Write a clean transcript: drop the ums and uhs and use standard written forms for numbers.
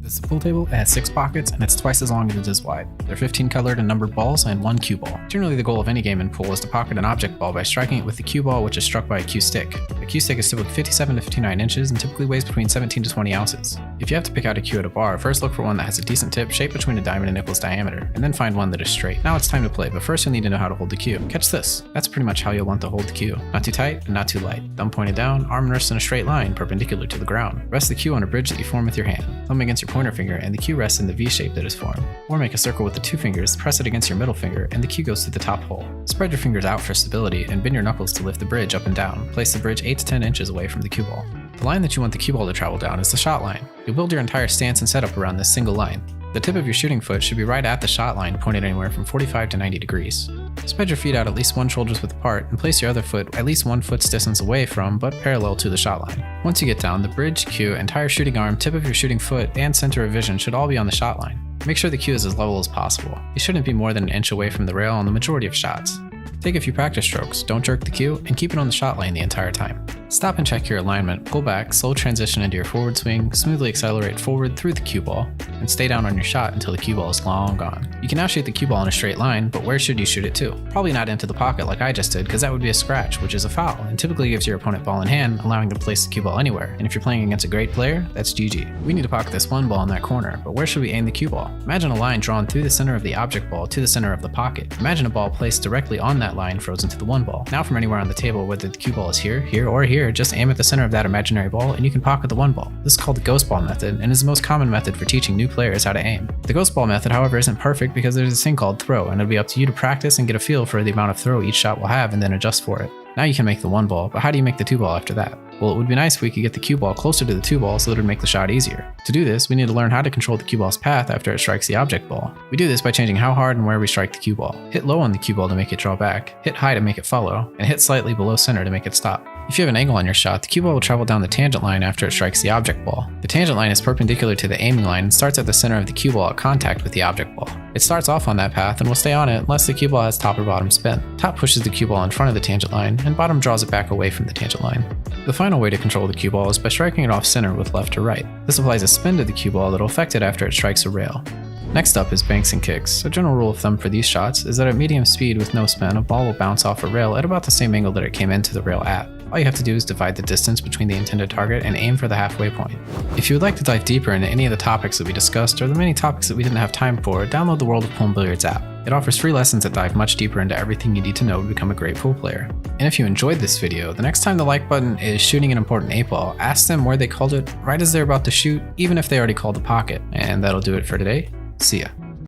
This is a pool table. It has 6 pockets and it's twice as long as it is wide. There are 15 colored and numbered balls and 1 cue ball. Generally, the goal of any game in pool is to pocket an object ball by striking it with the cue ball, which is struck by a cue stick. A cue stick is typically 57 to 59 inches and typically weighs between 17 to 20 ounces. If you have to pick out a cue at a bar, first look for one that has a decent tip shaped between a diamond and nickel's diameter, and then find one that is straight. Now it's time to play, but first you'll need to know how to hold the cue. Catch this. That's pretty much how you'll want to hold the cue. Not too tight and not too light. Thumb pointed down, arm rests in a straight line perpendicular to the ground. Rest the cue on a bridge that you form with your hand. Thumb against your pointer finger and the cue rests in the V shape that is formed. Or make a circle with the 2 fingers, press it against your middle finger, and the cue goes through the top hole. Spread your fingers out for stability and bend your knuckles to lift the bridge up and down. Place the bridge 8 to 10 inches away from the cue ball. The line that you want the cue ball to travel down is the shot line. You'll build your entire stance and setup around this single line. The tip of your shooting foot should be right at the shot line, pointed anywhere from 45 to 90 degrees. Spread your feet out at least 1 shoulder's width apart and place your other foot at least 1 foot's distance away from, but parallel to the shot line. Once you get down, the bridge, cue, entire shooting arm, tip of your shooting foot, and center of vision should all be on the shot line. Make sure the cue is as level as possible. You shouldn't be more than an inch away from the rail on the majority of shots. Take a few practice strokes, don't jerk the cue, and keep it on the shot line the entire time. Stop and check your alignment, pull back, slow transition into your forward swing, smoothly accelerate forward through the cue ball, and stay down on your shot until the cue ball is long gone. You can now shoot the cue ball in a straight line, but where should you shoot it to? Probably not into the pocket like I just did, because that would be a scratch, which is a foul, and typically gives your opponent ball in hand, allowing them to place the cue ball anywhere, and if you're playing against a great player, that's GG. We need to pocket this 1 ball in that corner, but where should we aim the cue ball? Imagine a line drawn through the center of the object ball to the center of the pocket. Imagine a ball placed directly on that line frozen to the 1 ball. Now from anywhere on the table, whether the cue ball is here, here, or here, just aim at the center of that imaginary ball and you can pocket the 1 ball. This is called the ghost ball method and is the most common method for teaching new players how to aim. The ghost ball method, however, isn't perfect because there's this thing called throw, and it'll be up to you to practice and get a feel for the amount of throw each shot will have and then adjust for it. Now you can make the 1 ball, but how do you make the 2 ball after that? Well, it would be nice if we could get the cue ball closer to the 2 ball so that it would make the shot easier. To do this, we need to learn how to control the cue ball's path after it strikes the object ball. We do this by changing how hard and where we strike the cue ball. Hit low on the cue ball to make it draw back, hit high to make it follow, and hit slightly below center to make it stop. If you have an angle on your shot, the cue ball will travel down the tangent line after it strikes the object ball. The tangent line is perpendicular to the aiming line and starts at the center of the cue ball at contact with the object ball. It starts off on that path and will stay on it unless the cue ball has top or bottom spin. Top pushes the cue ball in front of the tangent line, and bottom draws it back away from the tangent line. The final way to control the cue ball is by striking it off center with left or right. This applies a spin to the cue ball that will affect it after it strikes a rail. Next up is banks and kicks. A general rule of thumb for these shots is that at medium speed with no spin, a ball will bounce off a rail at about the same angle that it came into the rail at. All you have to do is divide the distance between the intended target and aim for the halfway point. If you would like to dive deeper into any of the topics that we discussed or the many topics that we didn't have time for, download the World of Pool and Billiards app. It offers free lessons that dive much deeper into everything you need to know to become a great pool player. And if you enjoyed this video, the next time the like button is shooting an important 8 ball, ask them where they called it right as they're about to shoot, even if they already called the pocket. And that'll do it for today. See ya.